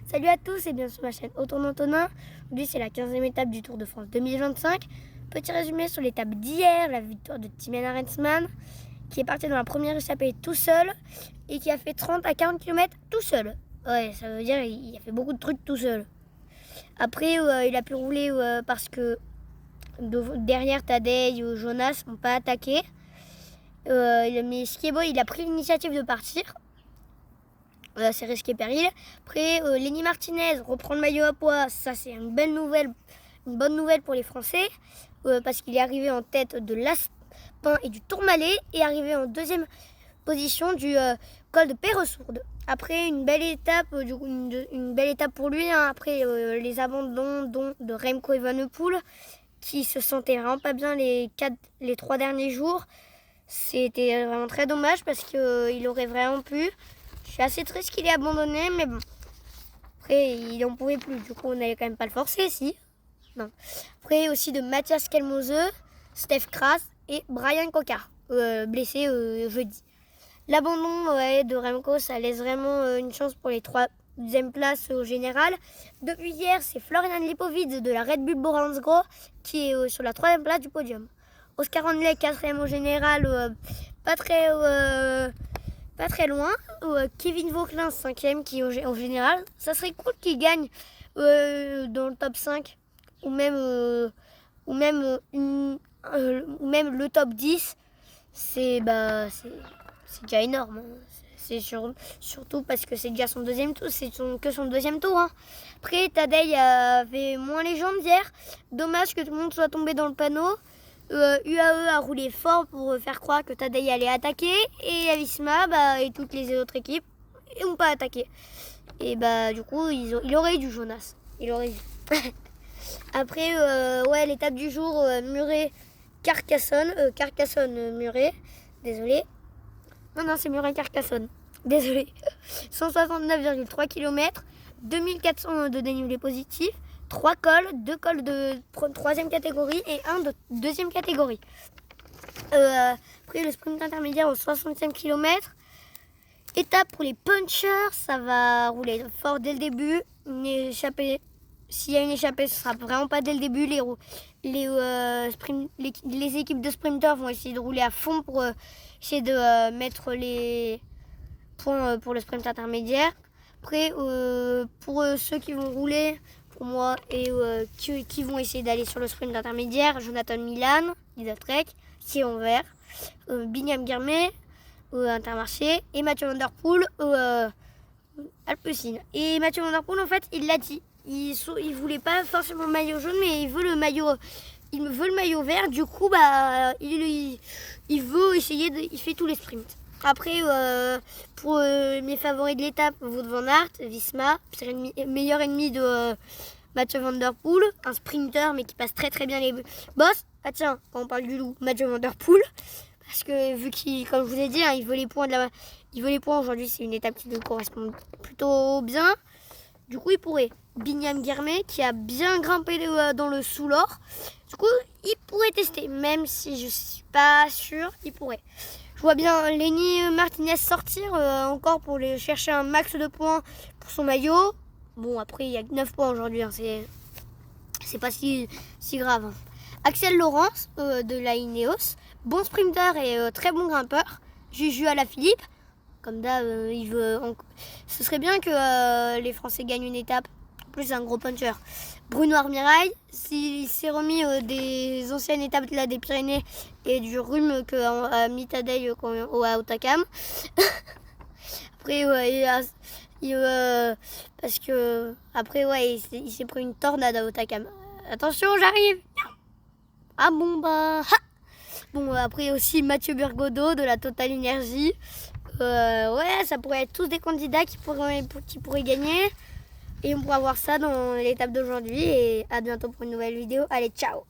Salut à tous et bienvenue sur ma chaîne Autour d'Antonin. Aujourd'hui c'est la 15e étape du Tour de France 2025. Petit résumé sur l'étape d'hier, la victoire de Thymen Arensman qui est parti dans la première échappée tout seul et qui a fait 30 à 40 km tout seul. Ouais, ça veut dire qu'il a fait beaucoup de trucs tout seul. Après il a pu rouler parce que derrière Tadej et Jonas n'ont pas attaqué. Mais Skiebo il a pris l'initiative de partir. C'est risqué péril. Après, Lenny Martinez reprend le maillot à poids. Ça, c'est une bonne nouvelle pour les Français. Parce qu'il est arrivé en tête de l'Aspin et du Tourmalet. Et arrivé en deuxième position du col de Perresourde. Après, une belle étape, une belle étape pour lui. Hein. Après, les abandons de Remco Evenepoel, qui se sentait vraiment pas bien les 3 derniers jours. C'était vraiment très dommage parce qu'il aurait vraiment pu. Je suis assez triste qu'il ait abandonné, mais bon. Après, il n'en pouvait plus. Du coup, on n'allait quand même pas le forcer, si. Non. Après, aussi de Mathias Kelmose, Steph Kras et Brian Cocard, blessés jeudi. L'abandon de Remco, ça laisse vraiment une chance pour les 3e places au général. Depuis hier, c'est Florian Lipovic de la Red Bull Boransgro qui est sur la 3e place du podium. Oscar Handley, 4e au général, pas très loin. Kevin Vauquelin, 5e, qui au général. Ça serait cool qu'il gagne dans le top 5 ou même le top 10. C'est déjà énorme. C'est surtout parce que c'est déjà son deuxième tour. C'est que son deuxième tour. Hein. Après, Tadej avait moins les jambes hier. Dommage que tout le monde soit tombé dans le panneau. UAE a roulé fort pour faire croire que Tadej allait attaquer et Avisma et toutes les autres équipes n'ont pas attaqué. Et du coup, il aurait eu du Jonas. Il aurait eu. Après, l'étape du jour, Muret-Carcassonne-Muret. Désolé. Non, c'est Muret-Carcassonne. Désolé. 169,3 km, 2400 de dénivelé positif. 3 cols, 2 cols de 3e catégorie et 1 de 2e catégorie. Après le sprint intermédiaire au 60e km. Étape pour les punchers, ça va rouler fort dès le début. S'il y a une échappée, ce ne sera vraiment pas dès le début. Les équipes de sprinters vont essayer de rouler à fond pour essayer de mettre les points pour le sprint intermédiaire. Après, pour ceux qui vont rouler, pour moi, et qui vont essayer d'aller sur le sprint intermédiaire, Jonathan Milan, Lisa Trek, Sion Vert, Binyam Guermet, Intermarché, et Mathieu Van Der Poel, Alpecin. Et Mathieu Van Der Poel, en fait, il l'a dit. Il voulait pas forcément le maillot jaune, mais il veut le maillot vert. Du coup, il veut essayer il fait tous les sprints. Après, pour mes favoris de l'étape, Wout van Aert, Visma, meilleur ennemi de Mathieu Van Der Poel, un sprinter mais qui passe très très bien les bosses. Ah tiens, quand on parle du loup, Mathieu Van Der Poel, parce que vu comme je vous ai dit, hein, il veut les points aujourd'hui, c'est une étape qui lui correspond plutôt bien. Du coup, il pourrait. Binyam Guermet qui a bien grimpé dans le sous-l'or. Du coup, il pourrait tester, même si je suis pas sûre, il pourrait. Je vois bien Lenny Martinez sortir encore pour chercher un max de points pour son maillot. Bon, après, il y a que 9 points aujourd'hui. Hein, c'est pas si grave. Hein. Axel Laurence de la Ineos. Bon sprinter et très bon grimpeur. Juju Alaphilippe. Comme d'hab, ce serait bien que les Français gagnent une étape. En plus, un gros puncher. Bruno Armirail, s'il s'est remis des anciennes étapes des Pyrénées et du rhume qu'a mis Tadej à Hautacam. Après, parce que après, il s'est pris une tornade à Hautacam. Attention, j'arrive. Ah bon, Bon, après aussi Mathieu Burgodeau de la Total Energy. Ça pourrait être tous des candidats qui pourraient gagner. Et on pourra voir ça dans l'étape d'aujourd'hui. Et à bientôt pour une nouvelle vidéo. Allez, ciao!